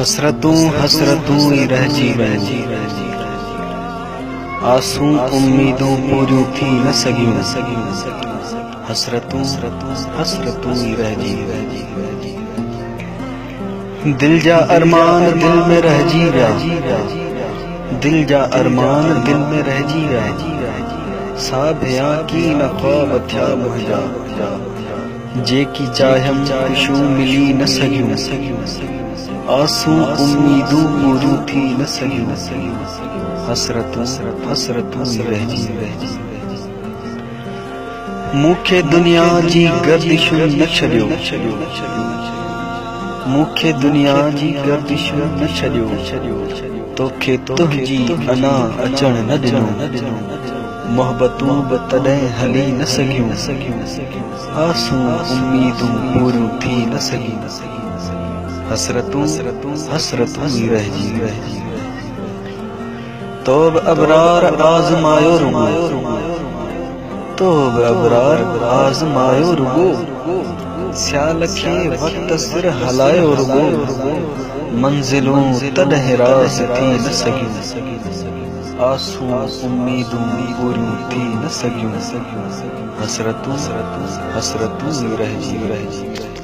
हसरतूं हसरतूं ही रहिजी वञ, आसूं उम्मीदूं पूरियूं थी न सघियूं। हसरतूं हसरतूं ही रहिजी वञ, दिल जा अरमान दिल में रहिजी विया, दिल जा अरमान दिल में रहिजी विया। साभिया की न ख्वाब थिया मुंहिंजा, जेकी चाहियमि ख़ुशियूं मिली न सघियूं। आसूं उम्मीदूं पूरियूं थी न सघियूं। हसरतूं हसरतूं ही रहिजी वञ, मूंखे दुनिया जी गर्दिशुं न छॾियो, मूंखे दुनिया जी गर्दिशुं न छॾियो। तोखे तुंहिंजी अना अचण न ॾिनो, मोहबतूं बि तॾहिं हली न सघियूं। आसूं उम्मीदूं पूरियूं थी न सघियूं। हसरतूं हसरतूं ही रहिजी वञ, तो बि अबरार आज़मायो रुगो, तो बि अबरार आज़मायो रुगो। स्याल खे वक्त सिर हलायो रुगो, मंज़िलूं तॾहिं राज़ थी न सघियूं। आसूं उम्मीदूं पूरियूं थी न सघियूं। हसरतूं हसरतूं ही रहिजी वञ।